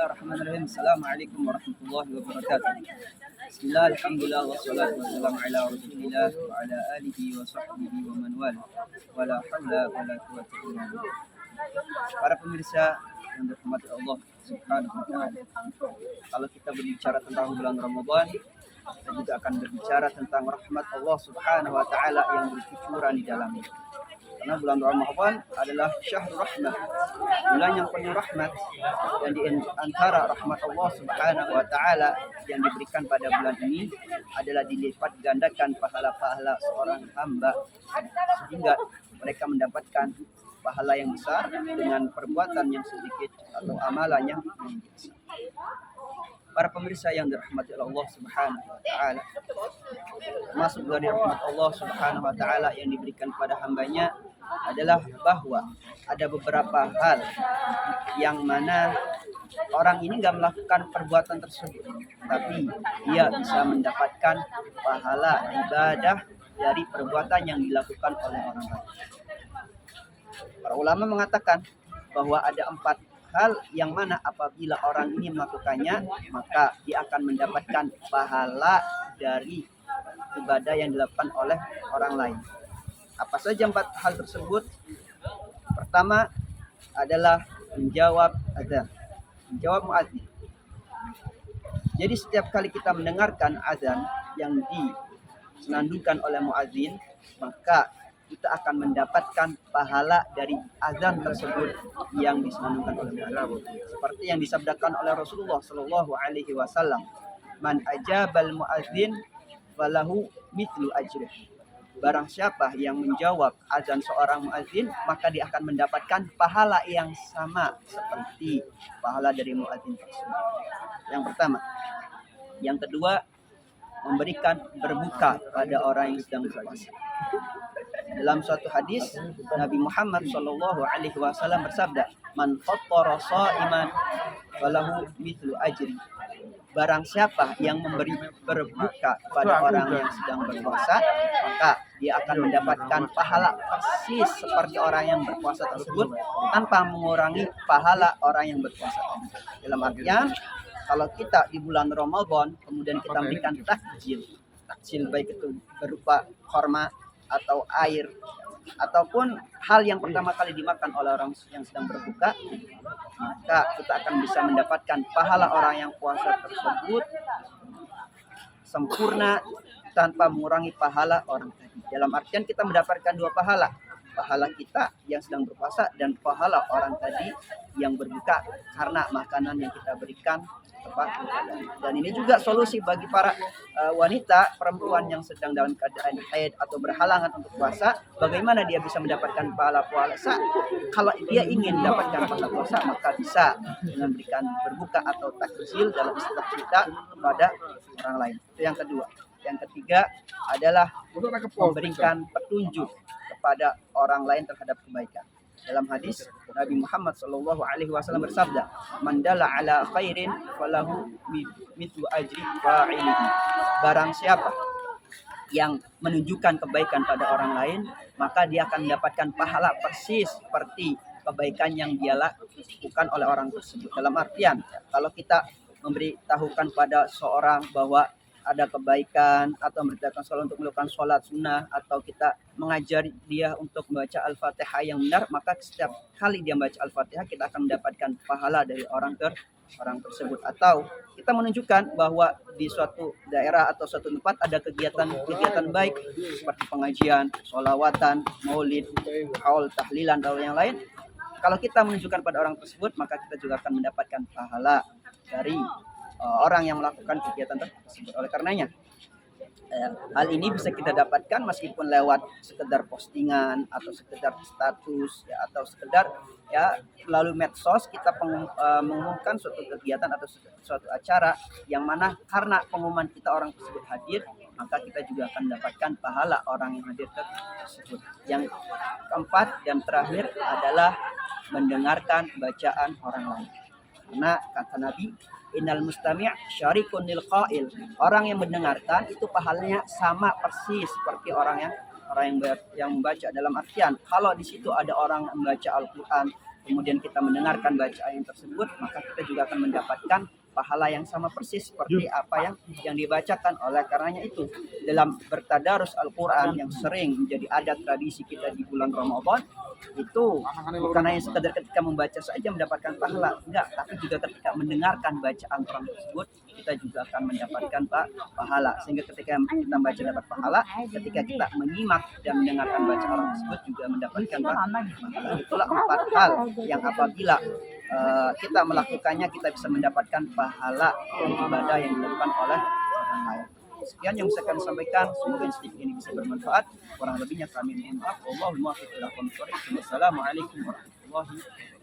Bismillahirrahmanirrahim. Assalamualaikum warahmatullahi wabarakatuh. Bismillah, alhamdulillah, wassalatu wassalamu ala rasulillah wa ala alihi wa sahbihi wa man wala. Wala hawla wala quwwata illa billah. Para pemirsa yang dirahmati Allah Subhanahu wa taala. Kalau kita berbicara tentang bulan Ramadan, kita juga akan berbicara tentang rahmat Allah Subhanahu wa taala yang bercucuran di dalamnya. Karena bulan Ramadan adalah syahrul rahmah, bulan yang penuh rahmat, dan di antara rahmat Allah Subhanahu wa taala yang diberikan pada bulan ini adalah dilipat gandakan pahala-pahala seorang hamba sehingga mereka mendapatkan pahala yang besar dengan perbuatan yang sedikit atau amalan yang biasa. Para pemirsa yang dirahmati Allah Subhanahu wa taala, masuk dari rahmat Allah Subhanahu wa taala yang diberikan pada hambanya adalah bahwa ada beberapa hal yang mana orang ini nggak melakukan perbuatan tersebut, tapi ia bisa mendapatkan pahala ibadah dari perbuatan yang dilakukan oleh orang lain. Para ulama mengatakan bahwa ada 4 hal yang mana apabila orang ini melakukannya, maka dia akan mendapatkan pahala dari ibadah yang dilakukan oleh orang lain. Apa saja 4 hal tersebut? Pertama adalah menjawab azan, menjawab muadzin. Jadi setiap kali kita mendengarkan azan yang disenandungkan oleh muadzin, maka kita akan mendapatkan pahala dari azan tersebut yang disenandungkan oleh muadzin. Seperti yang disabdakan oleh Rasulullah Shallallahu Alaihi Wasallam, "Man ajabal muadzin falahu mithlu ajrih." Barang siapa yang menjawab azan seorang muadzin, maka dia akan mendapatkan pahala yang sama seperti pahala dari muadzin tersebut. Yang pertama. Yang kedua, memberikan berbuka pada orang yang sedang berpuasa. Dalam suatu hadis, Nabi Muhammad Shallallahu Alaihi Wasallam bersabda, "Man fattara sha'iman falahu mithlu ajri." Barang siapa yang memberi berbuka pada orang yang sedang berpuasa, maka dia akan mendapatkan pahala persis seperti orang yang berpuasa tersebut tanpa mengurangi pahala orang yang berpuasa. Dalam artian, kalau kita di bulan Ramadan kemudian kita memberikan takjil baik itu berupa korma atau air ataupun hal yang pertama kali dimakan oleh orang yang sedang berbuka, maka kita akan bisa mendapatkan pahala orang yang puasa tersebut sempurna tanpa mengurangi pahala orang tadi. Dalam artian kita mendapatkan 2 pahala, pahala kita yang sedang berpuasa dan pahala orang tadi yang berbuka karena makanan yang kita berikan tepat. Dan ini juga solusi bagi para wanita, perempuan yang sedang dalam keadaan haid atau berhalangan untuk puasa. Bagaimana dia bisa mendapatkan pahala puasa? Kalau dia ingin mendapatkan pahala puasa, maka bisa dengan memberikan berbuka atau takjil dalam istilah kita kepada orang lain. Itu yang kedua. Yang ketiga adalah memberikan petunjuk kepada orang lain terhadap kebaikan. Dalam hadis Nabi Muhammad Shallallahu Alaihi Wasallam bersabda, "Man dalla ala khairin falahu mithlu ajri fa'ilihi." Barang siapa yang menunjukkan kebaikan pada orang lain, maka dia akan mendapatkan pahala persis seperti kebaikan yang dia lakukan oleh orang tersebut. Dalam artian, kalau kita memberitahukan pada seorang bahwa ada kebaikan atau memberitahukan sholat untuk melakukan sholat sunnah atau kita mengajari dia untuk membaca Al-Fatihah yang benar, maka setiap kali dia membaca Al-Fatihah kita akan mendapatkan pahala dari orang tersebut. Atau kita menunjukkan bahwa di suatu daerah atau suatu tempat ada kegiatan baik seperti pengajian, sholawatan, maulid, haul, tahlilan dan yang lain. Kalau kita menunjukkan pada orang tersebut, maka kita juga akan mendapatkan pahala dari orang yang melakukan kegiatan tersebut. Oleh karenanya, hal ini bisa kita dapatkan meskipun lewat sekedar postingan atau sekedar status ya, atau sekedar ya melalui medsos kita mengumumkan suatu kegiatan atau suatu acara yang mana karena pengumuman kita orang tersebut hadir, maka kita juga akan mendapatkan pahala orang yang hadir tersebut. Yang keempat dan terakhir adalah mendengarkan bacaan orang lain. Karena kata Nabi, "Innal mustami' syarikun lil qail." Orang yang mendengarkan itu pahalanya sama persis seperti orang yang membaca. Dalam artian, kalau di situ ada orang yang membaca Al-Qur'an, kemudian kita mendengarkan bacaan tersebut, maka kita juga akan mendapatkan pahala yang sama persis seperti apa yang dibacakan. Oleh karenanya itu, dalam bertadarus Al-Quran yang sering menjadi adat tradisi kita di bulan Ramadan, itu bukan hanya sekadar ketika membaca saja mendapatkan pahala, enggak, tapi juga ketika mendengarkan bacaan Quran tersebut, kita juga akan mendapatkan pahala. Sehingga ketika kita membaca dapat pahala, ketika kita menyimak dan mendengarkan bacaan orang tersebut juga mendapatkan pahala. Itulah 4 hal yang apabila kita melakukannya, kita bisa mendapatkan pahala dari ibadah yang dilakukan oleh orang lain. Sekian yang bisa kami sampaikan, semoga sedikit ini bisa bermanfaat. Kurang lebihnya kami mohon maaf. Wallahul muwaffiq ila aqwamit thoriq. Wassalamualaikum warahmatullahi wabarakatuh.